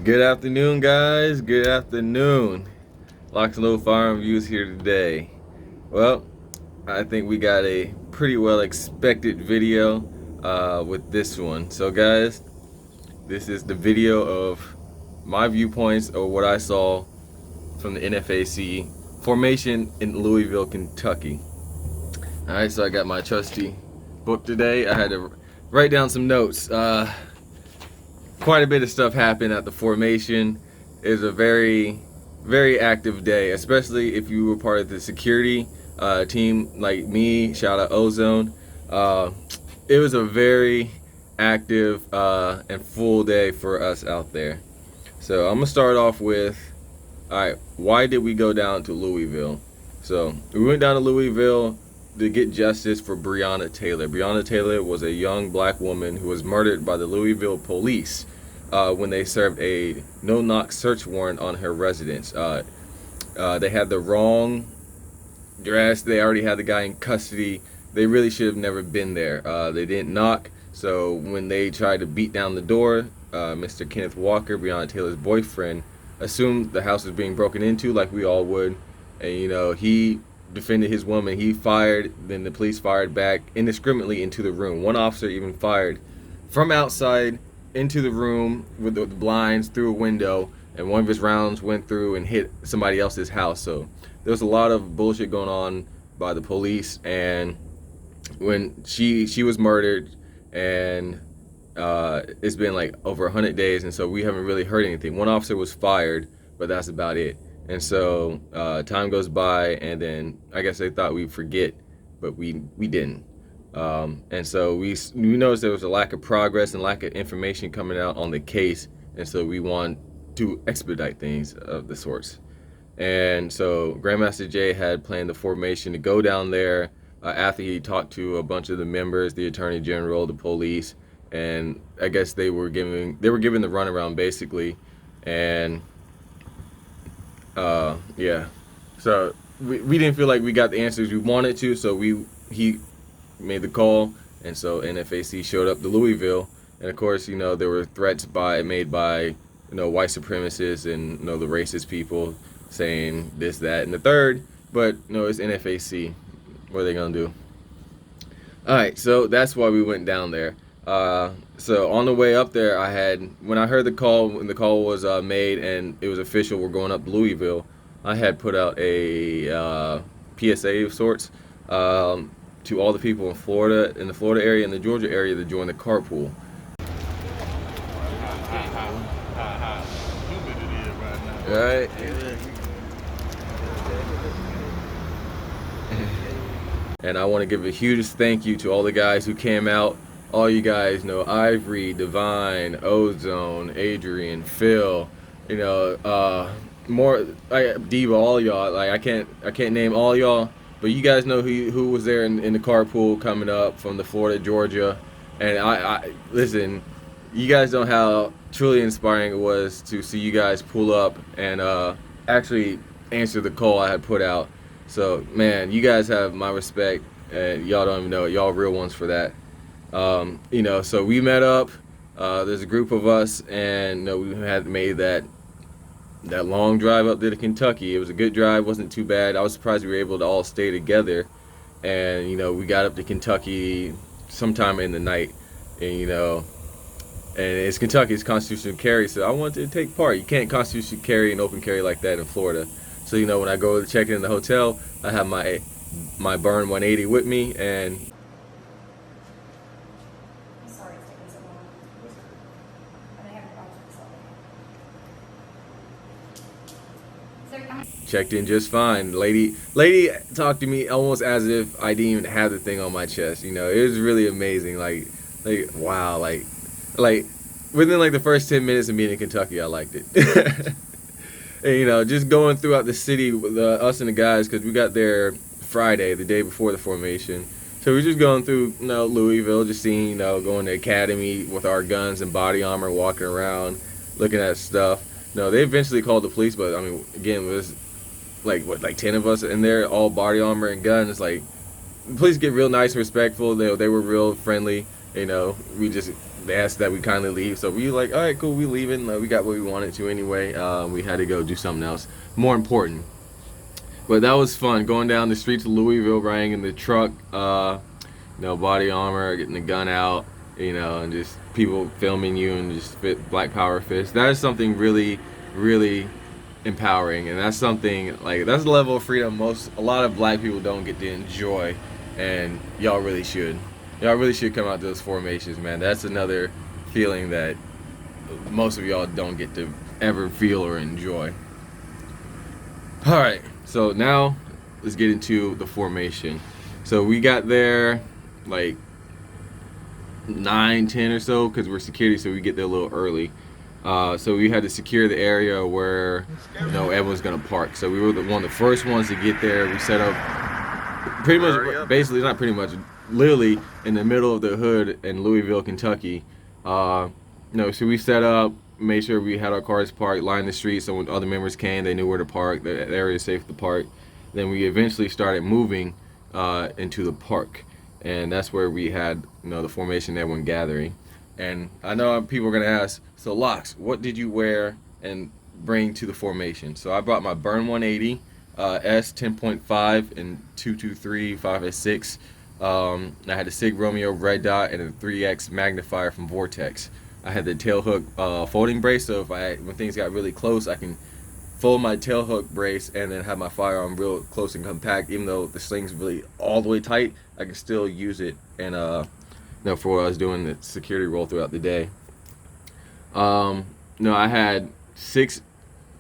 Good afternoon, guys. Good afternoon. LocsNLoad Firearm Reviews here today. Well, I think we got a pretty well expected video with this one. So, guys, this is the video of my viewpoints of what I saw from the NFAC formation in Louisville, Kentucky. All right, so I got my trusty book today. I had to write down some notes. Quite a bit of stuff happened at the formation. It was a very active day, especially if you were part of the security team like me. Shout out Ozone. It was a very active and full day for us out there. So I'm gonna start off with, all right, why did we go down to Louisville? So we went down to Louisville to get justice for Breonna Taylor. Breonna Taylor was a young black woman who was murdered by the Louisville police when they served a no-knock search warrant on her residence. They had the wrong address. They already had the guy in custody. They really should have never been there. They didn't knock, so when they tried to beat down the door, Mr. Kenneth Walker, Breonna Taylor's boyfriend, assumed the house was being broken into like we all would, and he defended his woman. He fired, then the police fired back indiscriminately into the room. One officer even fired from outside into the room with the blinds through a window, and one of his rounds went through and hit somebody else's house. So there was a lot of bullshit going on by the police, and when she was murdered, and it's been like over 100 days, and so we haven't really heard anything. One officer was fired, but that's about it. And so time goes by, and then I guess they thought we'd forget, but we didn't. And so we noticed there was a lack of progress and lack of information coming out on the case, and so we want to expedite things of the sorts. And so Grandmaster Jay had planned the formation to go down there after he talked to a bunch of the members, the Attorney General, the police, and I guess they were given the runaround basically, and yeah, so we didn't feel like we got the answers we wanted to, so he made the call, and so NFAC showed up to Louisville, and of course, there were threats made by white supremacists and the racist people saying this, that, and the third, but it's NFAC. What are they gonna do? All right, so that's why we went down there. So on the way up there, when I heard the call, when the call was made and it was official, we're going up to Louisville, I had put out a PSA of sorts to all the people in Florida, in the Florida area and the Georgia area, to join the carpool. Right. And I want to give a huge thank you to all the guys who came out. All you guys know, Ivory, Divine, Ozone, Adrian, Phil, more like Diva, all y'all. Like I can't name all y'all, but you guys know who was there in the carpool coming up from the Florida, Georgia. And I listen, you guys know how truly inspiring it was to see you guys pull up and actually answer the call I had put out. So man, you guys have my respect, and y'all don't even know it. Y'all real ones for that. So we met up. There's a group of us, and we had made that long drive up there to Kentucky. It was a good drive, wasn't too bad. I was surprised we were able to all stay together, and we got up to Kentucky sometime in the night, and and it's Kentucky's constitutional carry, so I wanted to take part. You can't constitutional carry and open carry like that in Florida. So when I go to check in the hotel, I have my Burn 180 with me, and sorry it's taking so long. But I have problems with this. checked in just fine. Lady talked to me almost as if I didn't even have the thing on my chest. It was really amazing. Like wow, like within the first 10 minutes of being in Kentucky, I liked it. And just going throughout the city with us and the guys, because we got there Friday, the day before the formation. So we're just going through Louisville, just seeing going to academy with our guns and body armor, walking around, looking at stuff. They eventually called the police, but I mean, again, it was like 10 of us in there, all body armor and guns. Like, the police get real nice and respectful. They were real friendly. You know, they asked that we kindly leave, so we like, all right, cool, we leaving. We got what we wanted to anyway. We had to go do something else more important. But that was fun, going down the streets of Louisville, riding in the truck, body armor, getting the gun out, and just people filming you and just black power fist. That is something really, really empowering, and that's something like that's a level of freedom a lot of black people don't get to enjoy, and y'all really should. Y'all really should come out to those formations, man. That's another feeling that most of y'all don't get to ever feel or enjoy. All right, so now let's get into the formation. So we got there like 9:10 or so because we're security, so we get there a little early. So we had to secure the area where everyone's gonna park. So we were one of the first ones to get there. We set up pretty much, basically not pretty much, literally in the middle of the hood in Louisville, Kentucky. So we set up, made sure we had our cars parked, lined the street, so when other members came, they knew where to park. The area is safe to park. Then we eventually started moving into the park, and that's where we had the formation, everyone gathering. And I know people are gonna ask, so Locs, what did you wear and bring to the formation? So I brought my Burn 180 S 10.5 and 223 5S6. I had a Sig Romeo red dot and a 3X magnifier from Vortex. I had the tail hook folding brace, so when things got really close, I can fold my tail hook brace and then have my firearm real close and compact. Even though the sling's really all the way tight, I can still use it and for what I was doing the security role throughout the day. I had 6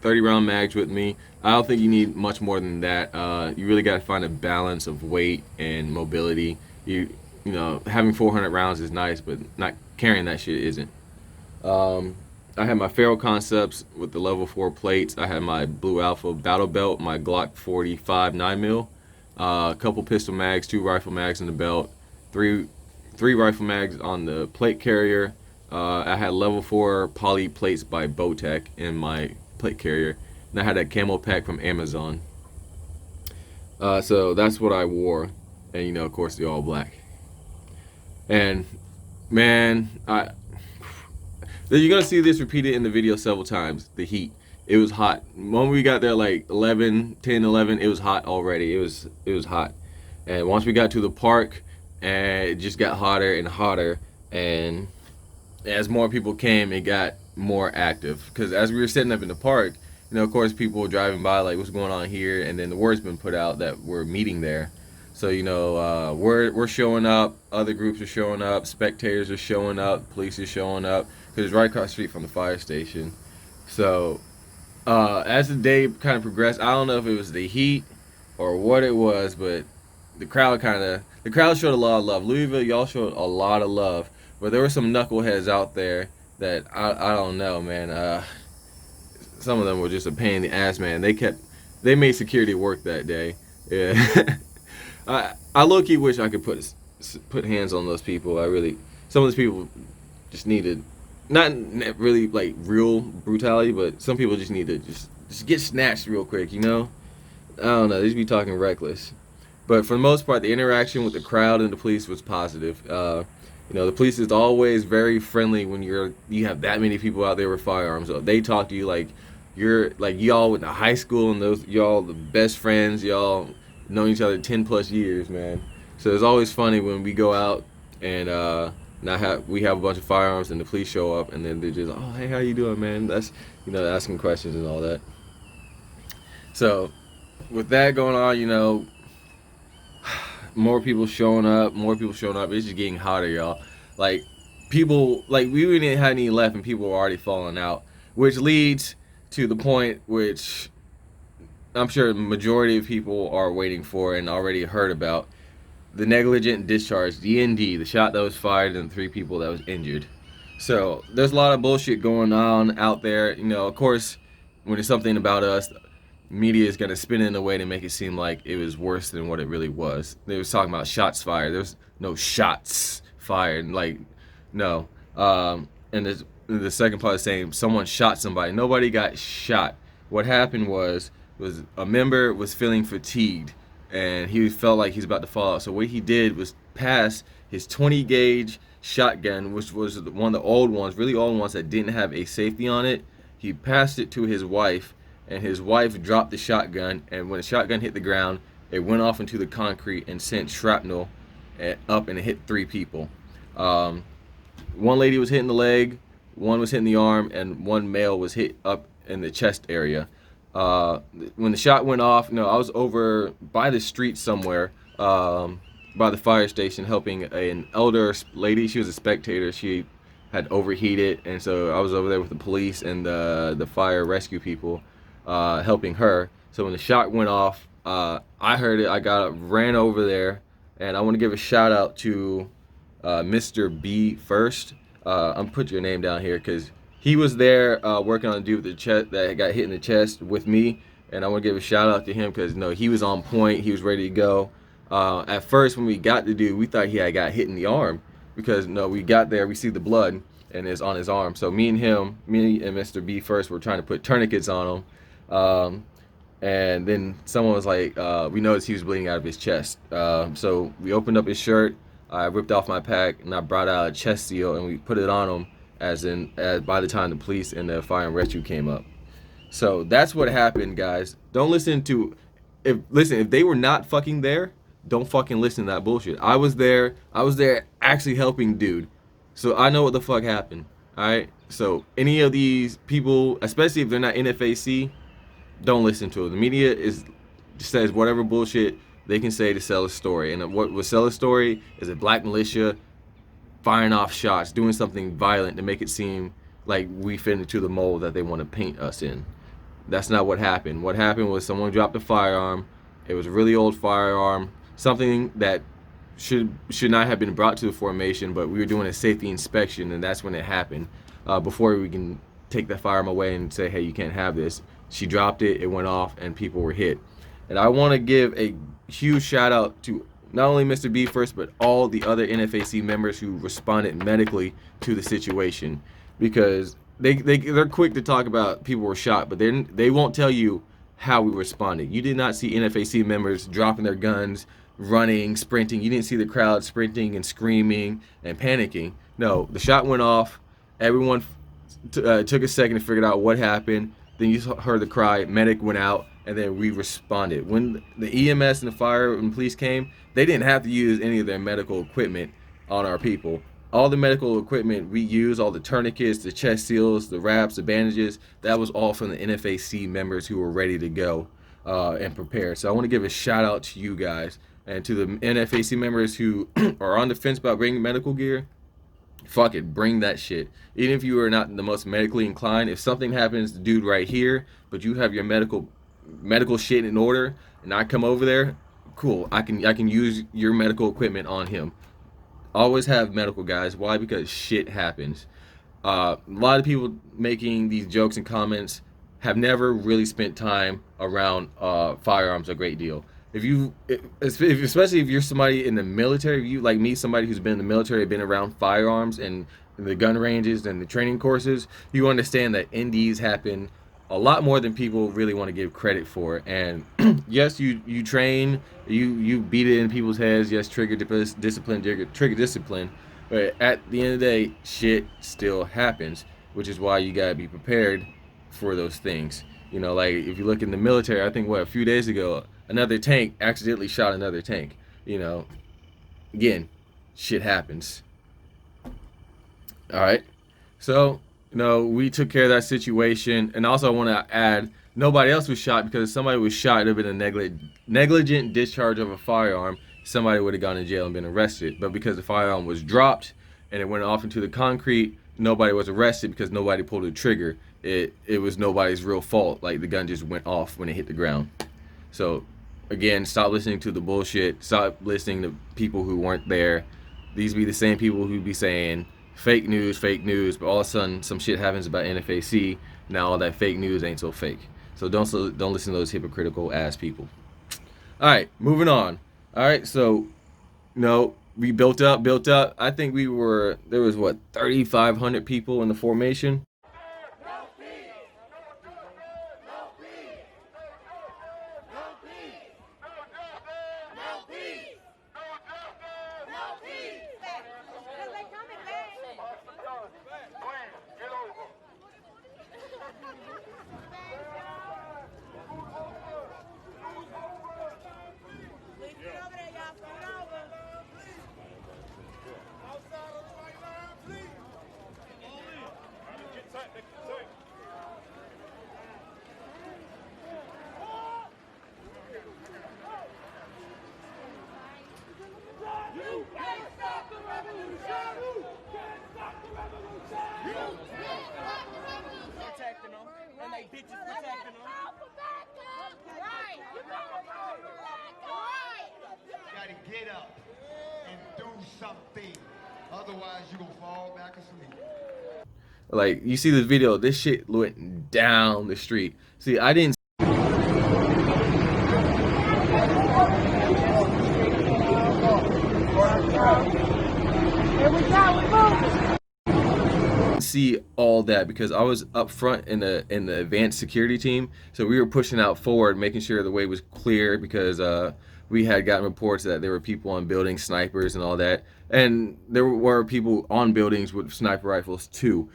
30-round mags with me. I don't think you need much more than that. You really got to find a balance of weight and mobility. Having 400 rounds is nice, but not carrying that shit isn't. I had my Ferro Concepts with the level 4 plates. I had my Blue Alpha battle belt, my Glock 45 9mm, a couple pistol mags, 2 rifle mags in the belt, three rifle mags on the plate carrier. I had level 4 poly plates by Bowtech in my plate carrier, and I had a camo pack from Amazon. So that's what I wore, and of course the all black. And man, you're gonna see this repeated in the video several times. The heat, it was hot. When we got there like 11, it was hot already. It was hot, and once we got to the park, and it just got hotter and hotter, and as more people came, it got more active. Because as we were setting up in the park, of course people were driving by like, what's going on here? And then the word's been put out that we're meeting there. So we're showing up, other groups are showing up, spectators are showing up, police are showing up, because it's right across the street from the fire station. So as the day kind of progressed, I don't know if it was the heat or what it was, but the crowd showed a lot of love. Louisville, y'all showed a lot of love, but there were some knuckleheads out there that I don't know, man. Some of them were just a pain in the ass, man. They made security work that day. Yeah. I low-key wish I could put hands on those people. Some of those people just needed, not really like real brutality, but some people just need to just get snatched real quick, I don't know, they just be talking reckless. But for the most part, the interaction with the crowd and the police was positive. The police is always very friendly when you have that many people out there with firearms. So they talk to you like you're like y'all went to high school, and y'all the best friends, y'all known each other 10 plus years, man. So it's always funny when we go out and we have a bunch of firearms and the police show up, and then they're just, oh, hey, how you doing, man? That's asking questions and all that. So with that going on, more people showing up. It's just getting hotter, y'all. Like people, like we didn't have any left, and people were already falling out, which leads to the point which I'm sure the majority of people are waiting for and already heard about: the negligent discharge, DND, the shot that was fired and the 3 people that was injured. So there's a lot of bullshit going on out there. Of course, when it's something about us, media is gonna spin it in a way to make it seem like it was worse than what it really was. They was talking about shots fired. There's no shots fired. Like, no. And the second part is saying someone shot somebody. Nobody got shot. What happened was a member was feeling fatigued, and he felt like he's about to fall out. So what he did was pass his 20 gauge shotgun, which was one of the old ones, really old ones that didn't have a safety on it. He passed it to his wife, and his wife dropped the shotgun, and when the shotgun hit the ground, it went off into the concrete and sent shrapnel up, and it hit 3 people. One lady was hit in the leg, one was hit in the arm, and one male was hit up in the chest area. When the shot went off, I was over by the street somewhere, by the fire station, helping an elder lady. She was a spectator. She had overheated, and so I was over there with the police and the fire rescue people, helping her. So when the shot went off, I heard it. I got up, ran over there, and I want to give a shout out to Mr. B first. I'm put your name down here because he was there working on a dude with the chest that got hit in the chest with me, and I want to give a shout out to him because he was on point. He was ready to go. At first, when we got the dude, we thought he had got hit in the arm because we got there, we see the blood and it's on his arm. So me and Mr. B first were trying to put tourniquets on him, and then someone was like, we noticed he was bleeding out of his chest. So we opened up his shirt. I ripped off my pack and I brought out a chest seal and we put it on him. As by the time the police and the fire and rescue came up. So that's what happened, guys. Don't listen to, if they were not fucking there, don't fucking listen to that bullshit. I was there actually helping dude. So I know what the fuck happened. Alright? So any of these people, especially if they're not NFAC, don't listen to it. The media says whatever bullshit they can say to sell a story. And what will sell a story is a black militia firing off shots, doing something violent to make it seem like we fit into the mold that they want to paint us in. That's not what happened. What happened was someone dropped a firearm. It was a really old firearm, something that should not have been brought to the formation, but we were doing a safety inspection, and that's when it happened. Before we can take the firearm away and say, hey, you can't have this. She dropped it, it went off, and people were hit. And I want to give a huge shout out to not only Mr. B first, but all the other NFAC members who responded medically to the situation, because they're quick to talk about people were shot, but they won't tell you how we responded. You did not see NFAC members dropping their guns, running, sprinting. You didn't see the crowd sprinting and screaming and panicking. No, the shot went off. Everyone took a second to figure out what happened. Then you heard the cry, medic went out, and then we responded. When the EMS and the fire and police came, they didn't have to use any of their medical equipment on our people. All the medical equipment we used, all the tourniquets, the chest seals, the wraps, the bandages, that was all from the NFAC members who were ready to go and prepared. So I want to give a shout out to you guys and to the NFAC members who are on the fence about bringing medical gear. Fuck it, bring that shit. Even if you are not the most medically inclined, if something happens to dude right here, but you have your medical shit in order, and I come over there, cool. I can use your medical equipment on him. Always have medical guys. Why? Because shit happens. A lot of people making these jokes and comments have never really spent time around firearms a great deal. Especially if you're somebody in the military, if you like me, somebody who's been in the military, been around firearms and the gun ranges and the training courses, you understand that NDs happen a lot more than people really want to give credit for. And yes, you train, you beat it in people's heads. Yes, trigger discipline. But at the end of the day, shit still happens, which is why you gotta be prepared for those things. Like if you look in the military, I think a few days ago, another tank accidentally shot another tank. Again, shit happens. All right, so we took care of that situation, and also I want to add, nobody else was shot, because if somebody was shot, it would have been a negligent discharge of a firearm. Somebody would have gone to jail and been arrested. But because the firearm was dropped and it went off into the concrete, nobody was arrested because nobody pulled the trigger. It was nobody's real fault. Like, the gun just went off when it hit the ground. So again, stop listening to the bullshit. Stop listening to people who weren't there. These be the same people who be saying fake news, but all of a sudden some shit happens about NFAC. Now all that fake news ain't so fake. So don't listen to those hypocritical ass people. All right, moving on. All right, so we built up. I think there was 3,500 people in the formation. white bitches protecting them. Right. You gotta call for backup. You gotta get up and do something. Otherwise, you're gonna fall back asleep. Like, you see this video, this shit went down the street. See, I didn't see all that because I was up front in the advanced security team, so we were pushing out forward, making sure the way was clear because we had gotten reports that there were people on buildings, snipers and all that, and there were people on buildings with sniper rifles too,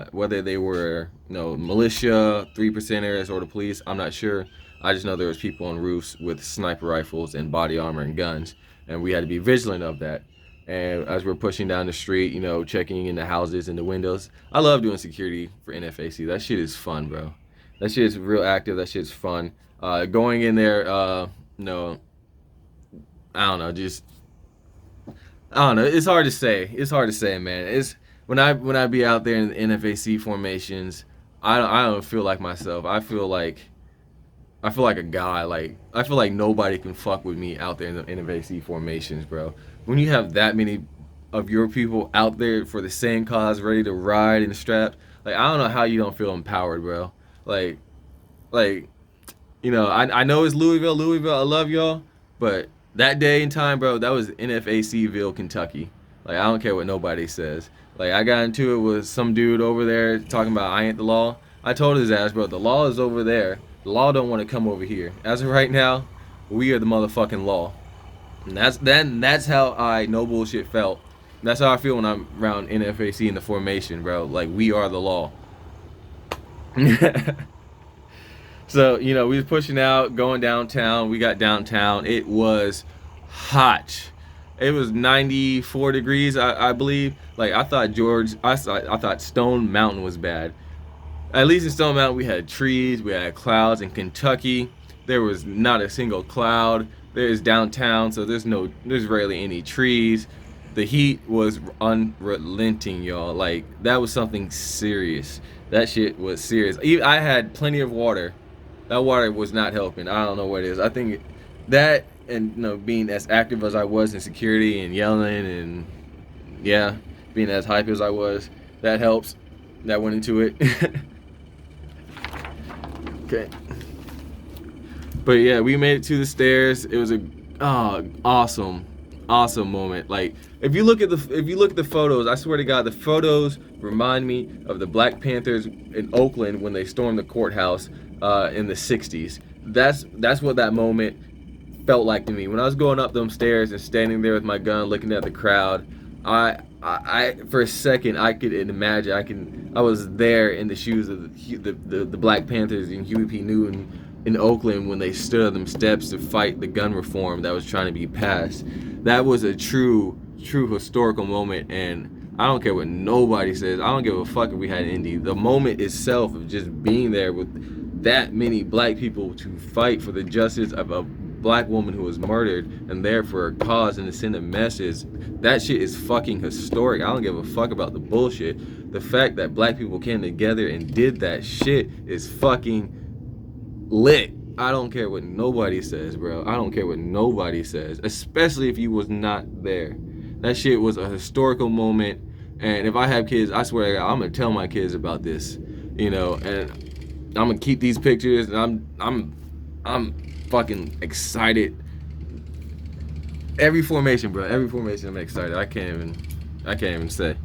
whether they were militia, 3%ers, or the police, I'm not sure. I just know there was people on roofs with sniper rifles and body armor and guns, and we had to be vigilant of that. And as we're pushing down the street, checking in the houses and the windows. I love doing security for NFAC. That shit is fun, bro. That shit is real active. That shit's fun. Going in there, I don't know, it's hard to say. It's hard to say, man. It's when I be out there in the NFAC formations, I don't feel like myself. I feel like a guy. Like, I feel like nobody can fuck with me out there in the NFAC formations, bro. When you have that many of your people out there for the same cause, ready to ride and strapped, like, I don't know how you don't feel empowered, bro. Like, I know it's Louisville, I love y'all, but that day and time, bro, that was NFACville, Kentucky. Like, I don't care what nobody says. Like, I got into it with some dude over there talking about I ain't the law. I told his ass, bro, the law is over there. The law don't want to come over here. As of right now, we are the motherfucking law. And that's how I no bullshit felt. That's how I feel when I'm around NFAC in the formation, bro. Like, we are the law. So, we was pushing out, going downtown. We got downtown. It was hot. It was 94 degrees, I believe. Like, I thought Stone Mountain was bad. At least in Stone Mountain, we had trees, we had clouds. In Kentucky, there was not a single cloud. There's downtown, so there's rarely any trees. The heat was unrelenting, y'all. Like, that was something serious. That shit was serious. I had plenty of water. That water was not helping. I don't know what it is. I think that, and being as active as I was in security and yelling and being as hype as I was, that helps. That went into it. Okay. But yeah, we made it to the stairs. It was a awesome moment. Like, if you look at the photos, I swear to God, the photos remind me of the Black Panthers in Oakland when they stormed the courthouse in the 60s. That's what that moment felt like to me. When I was going up them stairs and standing there with my gun looking at the crowd, I for a second I could imagine I was there in the shoes of the Black Panthers and Huey P. Newton in Oakland when they stood on them steps to fight the gun reform that was trying to be passed. That was a true historical moment, and I don't care what nobody says. I don't give a fuck if we had Indy. The moment itself of just being there with that many black people to fight for the justice of a black woman who was murdered and there for a cause and to send a message, that shit is fucking historic. I don't give a fuck about the bullshit. The fact that black people came together and did that shit is fucking lit. I don't care what nobody says, bro. I don't care what nobody says, especially if you was not there. That shit was a historical moment, and if I have kids, I swear to God, I'm gonna tell my kids about this, and I'm gonna keep these pictures, and I'm fucking excited. Every formation, bro. Every formation, I'm excited. I can't even say.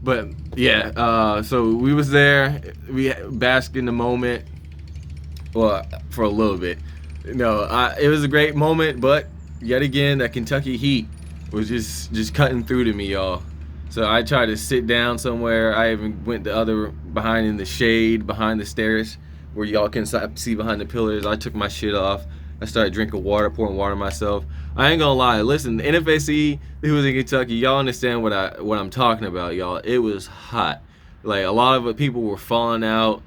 But yeah, so we was there. We basked in the moment. Well, for a little bit. It was a great moment, but yet again, that Kentucky heat was just cutting through to me, y'all. So I tried to sit down somewhere. I even went the other behind in the shade, behind the stairs, where y'all can see behind the pillars. I took my shit off. I started drinking water, pouring water myself. I ain't gonna lie. Listen, the NFAC, who was in Kentucky, y'all understand what I'm talking about, y'all. It was hot. Like, a lot of the people were falling out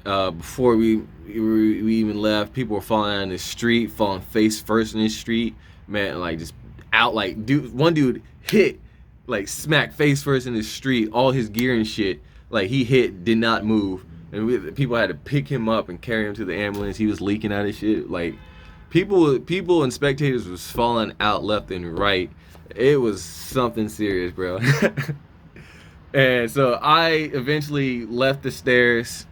before we even left. People were falling out in the street, falling face first in the street, man. Like, just out. Like, one dude hit, like, smack face first in the street, all his gear and shit. Like, he hit, did not move. and people had to pick him up and carry him to the ambulance. He was leaking out of shit. Like, people and spectators was falling out left and right. It was something serious, bro. And so I eventually left the stairs,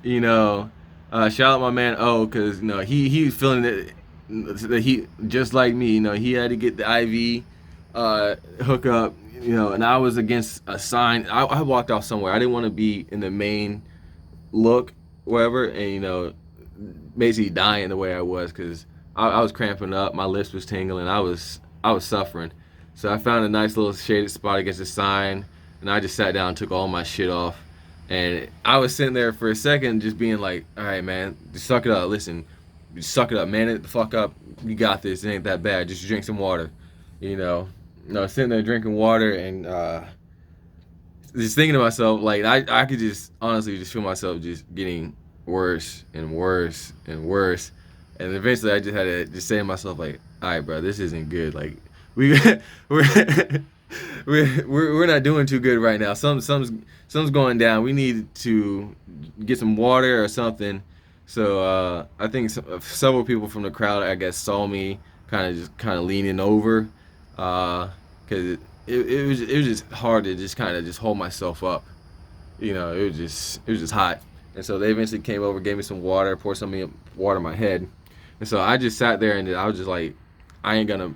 you know. Shout out my man O, because you know he was feeling it. He just like me, you know, he had to get the IV hook up, you know, and I was against a sign. I walked off somewhere. I didn't want to be in the main look, whatever, and you know, basically dying the way I was, because I was cramping up, my lips was tingling, I was suffering. So I found a nice little shaded spot against the sign, and I just sat down and took all my shit off. And I was sitting there for a second just being like, all right, man, just suck it up. Listen, just suck it up, man, it the fuck up. You got this. It ain't that bad. Just drink some water, you know. Sitting there drinking water and just thinking to myself, like, I could just honestly just feel myself just getting worse and worse and worse. And eventually I just had to just say to myself, like, all right, bro, this isn't good. Like, we're not doing too good right now. Something's going down. We need to get some water or something. So I think several people from the crowd, I guess, saw me kind of leaning over, because it was just hard to just kind of just hold myself up. You know, it was just hot. And so they eventually came over, gave me some water, poured some water on my head. And so I just sat there and I was just like, I ain't gonna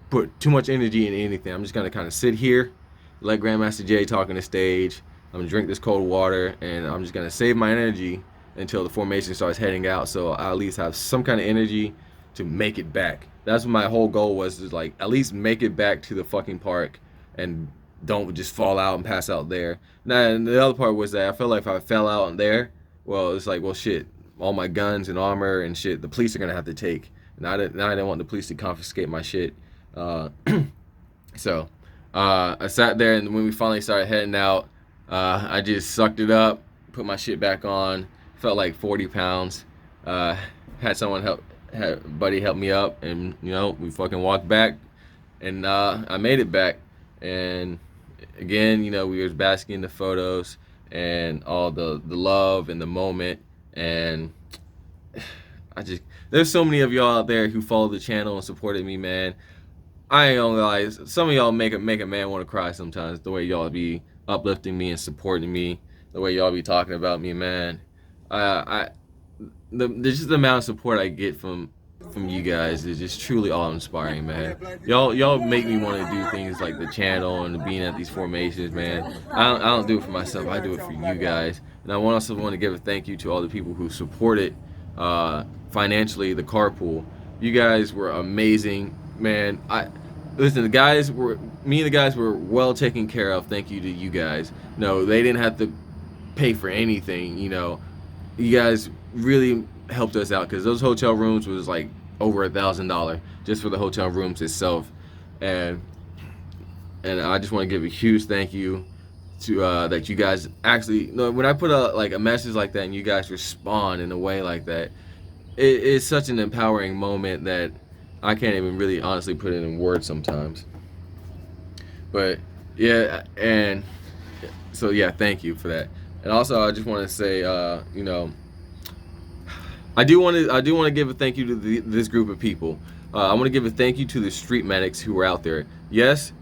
put too much energy in anything. I'm just gonna kind of sit here, let Grandmaster Jay talk on the stage. I'm gonna drink this cold water, and I'm just gonna save my energy until the formation starts heading out, so I at least have some kind of energy to make it back. That's what my whole goal was, is like at least make it back to the fucking park and don't just fall out and pass out there. Now, and the other part was that I felt like if I fell out in there, well, it's like, well, shit, all my guns and armor and shit, the police are gonna have to take. And I didn't want the police to confiscate my shit. So I sat there, and when we finally started heading out, I just sucked it up, put my shit back on. Felt like 40 pounds. Had a buddy help me up, and you know, we fucking walked back, and I made it back. And again, you know, we was basking in the photos and all the love and the moment. And there's so many of y'all out there who follow the channel and supported me, man. I ain't gonna lie, some of y'all make a man want to cry sometimes, the way y'all be uplifting me and supporting me, the way y'all be talking about me, man. Just the amount of support I get from you guys is just truly awe-inspiring, man. Y'all make me want to do things like the channel and being at these formations, man. I don't do it for myself, I do it for you guys. And I also want to give a thank you to all the people who supported financially the carpool. You guys were amazing, man. Listen, me and the guys were well taken care of. Thank you to you guys. No, they didn't have to pay for anything, you know. You guys really helped us out, because those hotel rooms was like over $1,000 just for the hotel rooms itself. And I just want to give a huge thank you to that you guys actually, when I put a message like that and you guys respond in a way like that, it's such an empowering moment that I can't even really honestly put it in words sometimes. But yeah, and so yeah, thank you for that. And also, I just want to say, you know, I do want to give a thank you to this group of people. I want to give a thank you to the street medics who were out there. Yes,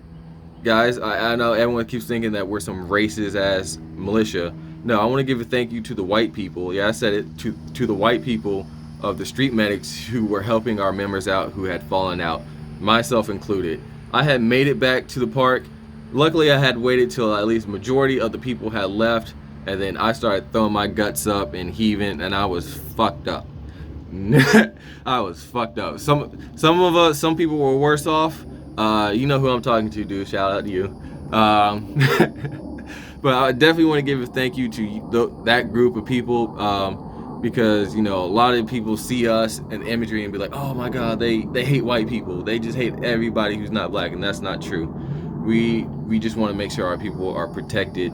guys, I know everyone keeps thinking that we're some racist ass militia. No, I want to give a thank you to the white people. Yeah, I said it, to the white people of the street medics who were helping our members out who had fallen out, myself included. I had made it back to the park. Luckily, I had waited till at least majority of the people had left, and then I started throwing my guts up and heaving, and I was fucked up. I was fucked up. Some people were worse off. You know who I'm talking to, dude. Shout out to you. But I definitely want to give a thank you to that group of people, because you know, a lot of people see us in imagery and be like, oh my god, they hate white people, they just hate everybody who's not black, and that's not true. We just want to make sure our people are protected,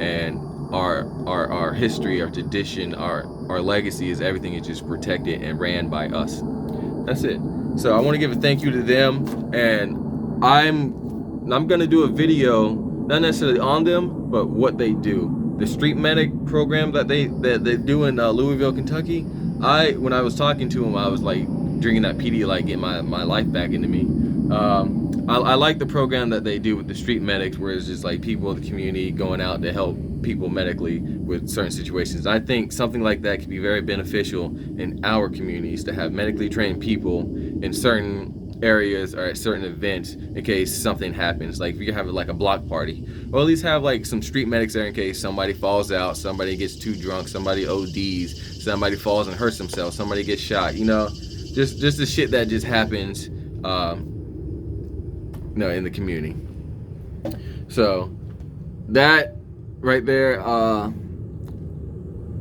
and our history, our tradition, our legacy is everything is just protected and ran by us. That's it. So I want to give a thank you to them, and I'm gonna do a video, not necessarily on them, but what they do. the street medic program that they do in Louisville, Kentucky. When I was talking to him, I was like drinking that Pedialyte, get my life back into me. I like the program that they do with the street medics, where it's just like people in the community going out to help people medically with certain situations. I think something like that could be very beneficial in our communities, to have medically trained people in certain areas or at certain events in case something happens. Like if you have like a block party, or at least have like some street medics there in case somebody falls out, somebody gets too drunk, somebody ODs, somebody falls and hurts themselves, somebody gets shot, you know, just the shit that just happens in the community. So that right there,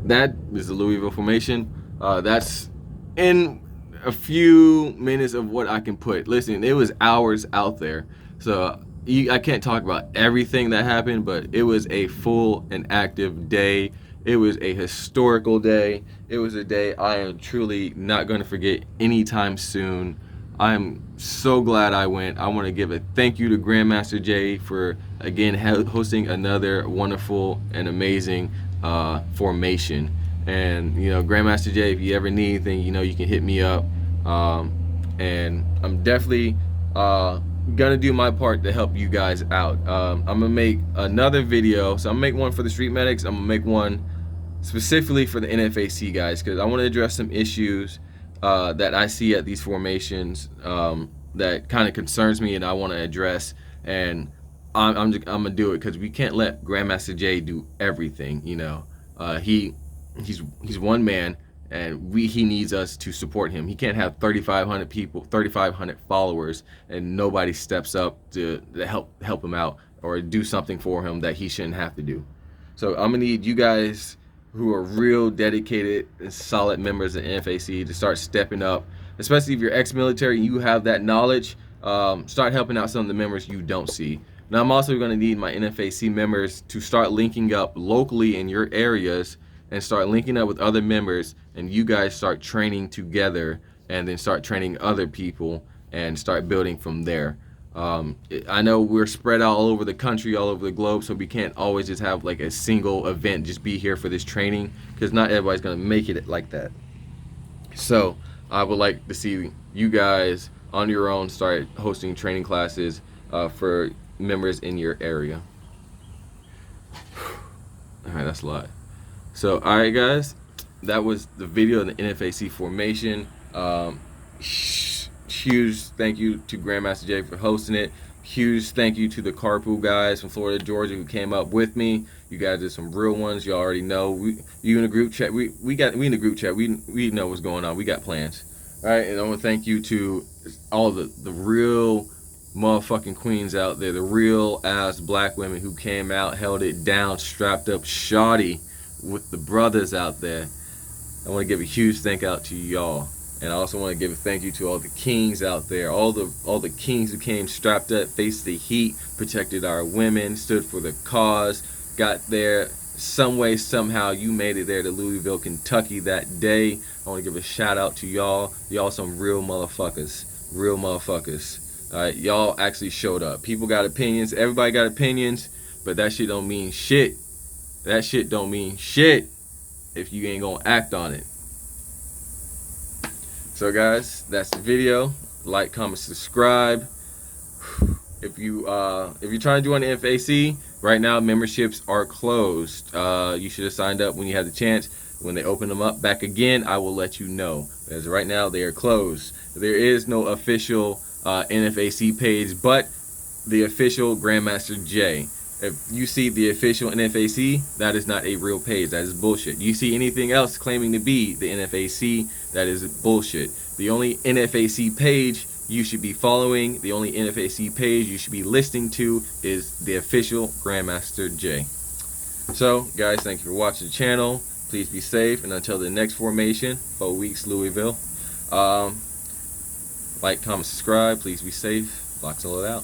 that is the Louisville formation. That's in a few minutes of what I can put. Listen, it was hours out there, so I can't talk about everything that happened, but it was a full and active day. It was a historical day. It was a day I am truly not going to forget anytime soon. I'm so glad I went. I want to give a thank you to Grandmaster Jay for again hosting another wonderful and amazing formation. And you know, Grandmaster Jay, if you ever need anything, you know, you can hit me up. And I'm definitely gonna do my part to help you guys out. I'm gonna make another video. So I'm gonna make one for the street medics. I'm gonna make one specifically for the NFAC guys, because I want to address some issues that I see at these formations that kind of concerns me, and I want to address. And I'm gonna do it because we can't let Grandmaster Jay do everything. You know, he's one man, and he needs us to support him. He can't have 3,500 people, 3,500 followers, and nobody steps up to help him out or do something for him that he shouldn't have to do. So I'm gonna need you guys who are real dedicated and solid members of NFAC to start stepping up, especially if you're ex-military and you have that knowledge. Start helping out some of the members you don't see. Now I'm also going to need my NFAC members to start linking up locally in your areas and start linking up with other members, and you guys start training together and then start training other people and start building from there. I know we're spread out all over the country, all over the globe, so we can't always just have like a single event, just be here for this training, because not everybody's going to make it like that. So I would like to see you guys on your own start hosting training classes for members in your area. All right, that's a lot. So all right guys, that was the video of the NFAC formation. Huge thank you to Grandmaster Jay for hosting it. Huge thank you to the Carpool guys from Florida, Georgia, who came up with me. You guys did some real ones. You already know. You in the group chat. We in the group chat. We know what's going on. We got plans. All right, and I want to thank you to all the real motherfucking queens out there, the real ass black women who came out, held it down, strapped up shoddy with the brothers out there. I want to give a huge thank out to y'all. And I also want to give a thank you to all the kings out there, all the kings who came strapped up, faced the heat, protected our women, stood for the cause, got there some way, somehow. You made it there to Louisville, Kentucky that day. I want to give a shout out to y'all. Y'all some real motherfuckers. Real motherfuckers. All right, y'all actually showed up. People got opinions. Everybody got opinions, but that shit don't mean shit. That shit don't mean shit if you ain't gonna act on it. So guys, that's the video. Like, comment, subscribe. If you're trying to join the NFAC, right now memberships are closed. You should have signed up when you had the chance. When they open them up back again, I will let you know. As right now, they are closed. There is no official NFAC page, but the official Grandmaster Jay. If you see the official NFAC, that is not a real page. That is bullshit. You see anything else claiming to be the NFAC, that is bullshit. The only NFAC page you should be following, the only NFAC page you should be listening to is the official Grandmaster Jay. So, guys, thank you for watching the channel. Please be safe, and until the next formation, 4 weeks, Louisville. Like, comment, subscribe. Please be safe. LocsNLoad out.